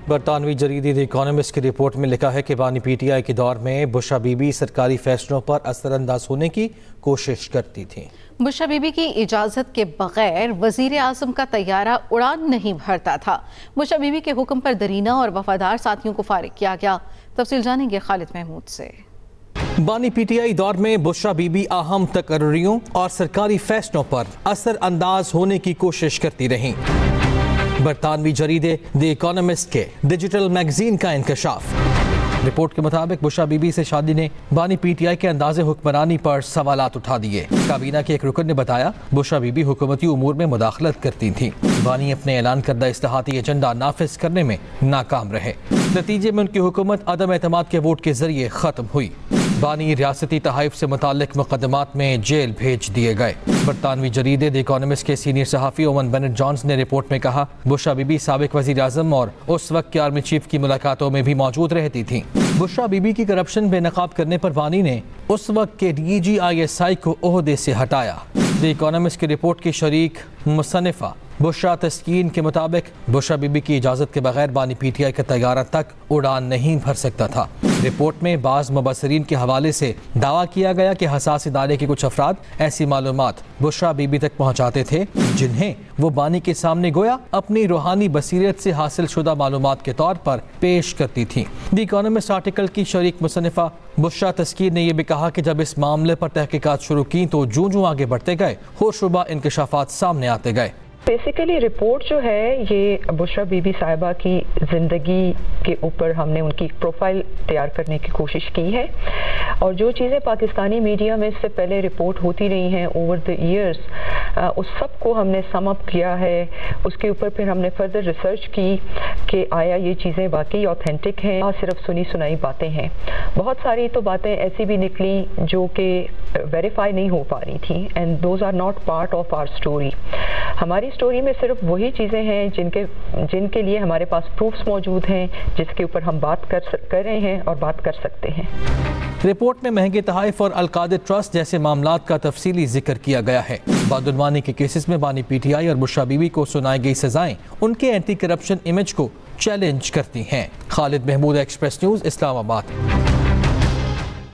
برطانوی جریدے دی اکانومسٹ کی رپورٹ میں لکھا ہے کہ بانی پی ٹی آئی کے دور میں بشرا بی بی سرکاری فیصلوں پر اثر انداز ہونے کی کوشش کرتی تھیں۔ بشرا بی بی کی اجازت کے بغیر وزیر اعظم کا طیارہ اڑان نہیں بھرتا تھا۔ بشرا بی بی کے حکم پر درینہ اور وفادار ساتھیوں کو فارغ کیا گیا۔ تفصیل جانیں گے خالد محمود سے۔ بانی پی ٹی آئی دور میں بشرا بی بی اہم تقرریوں اور سرکاری فیصلوں پر اثر انداز ہونے کی کوشش کرتی رہیں۔ برطانوی جریدے دی اکانومسٹ کے ڈیجیٹل میگزین کا انکشاف۔ رپورٹ کے مطابق بشرا بی بی سے شادی نے بانی پی ٹی آئی کے انداز حکمرانی پر سوالات اٹھا دیے۔ کابینہ کے ایک رکن نے بتایا بشرا بی بی حکومتی امور میں مداخلت کرتی تھیں۔ بانی اپنے اعلان کردہ اصلاحاتی ایجنڈا نافذ کرنے میں ناکام رہے۔ نتیجے میں ان کی حکومت عدم اعتماد کے ووٹ کے ذریعے ختم ہوئی۔ بانی ریاستی تحائف سے متعلق مقدمات میں جیل بھیج دیے گئے۔ برطانوی جریدے دی اکانومسٹ کے سینئر صحافی اوون بینٹ جونز نے رپورٹ میں کہا بشرا بی بی سابق وزیر اعظم اور اس وقت کے آرمی چیف کی ملاقاتوں میں بھی موجود رہتی تھیں۔ بشرا بی بی کی کرپشن بے نقاب کرنے پر بانی نے اس وقت کے D G I S I کو عہدے سے ہٹایا۔ دی اکانومسٹ کی رپورٹ کی شریک مصنفہ بشرا تسکین کے مطابق بشرا بی بی کی اجازت کے بغیر بانی پی ٹی آئی کا طیارہ تک اڑان نہیں بھر سکتا تھا۔ رپورٹ میں بعض مبصرین کے حوالے سے دعویٰ کیا گیا کہ حساس ادارے کے کچھ افراد ایسی معلومات بشرا بی بی تک پہنچاتے تھے جنہیں وہ بانی کے سامنے گویا اپنی روحانی بصیرت سے حاصل شدہ معلومات کے طور پر پیش کرتی تھیں۔ دی اکانومسٹ آرٹیکل کی شریک مصنفہ بشرا تسکین نے یہ بھی کہا کہ جب اس معاملے پر تحقیقات شروع کی تو جوں آگے بڑھتے گئے ہوشربا انکشافات سامنے آتے گئے۔ بیسیکلی رپورٹ جو ہے یہ بشرا بی بی صاحبہ کی زندگی کے اوپر ہم نے ان کی پروفائل تیار کرنے کی کوشش کی ہے، اور جو چیزیں پاکستانی میڈیا میں اس سے پہلے رپورٹ ہوتی رہی ہیں اوور دی ایئرز، اس سب کو ہم نے سم اپ کیا ہے۔ اس کے اوپر پھر ہم نے فردر ریسرچ کی کہ آیا یہ چیزیں واقعی اوتھینٹک ہیں، صرف سنی سنائی باتیں ہیں۔ بہت ساری تو باتیں ایسی بھی نکلیں جو کہ ویریفائی نہیں ہو پا رہی تھیں، and those are not part of our story. ہماری اسٹوری میں صرف وہی چیزیں ہیں جن کے لیے ہمارے پاس پروفس موجود ہیں، جس کے اوپر ہم بات کر رہے ہیں اور بات کر سکتے ہیں۔ رپورٹ میں مہنگے تحائف اور القادر ٹرسٹ جیسے معاملات کا تفصیلی ذکر کیا گیا ہے۔ بدعنوانی کے کیسز میں بانی پی ٹی آئی اور بشرا بی بی کو سنائی گئی سزائیں ان کے اینٹی کرپشن امیج کو چیلنج کرتی ہیں۔ خالد محمود، ایکسپریس نیوز، اسلام آباد۔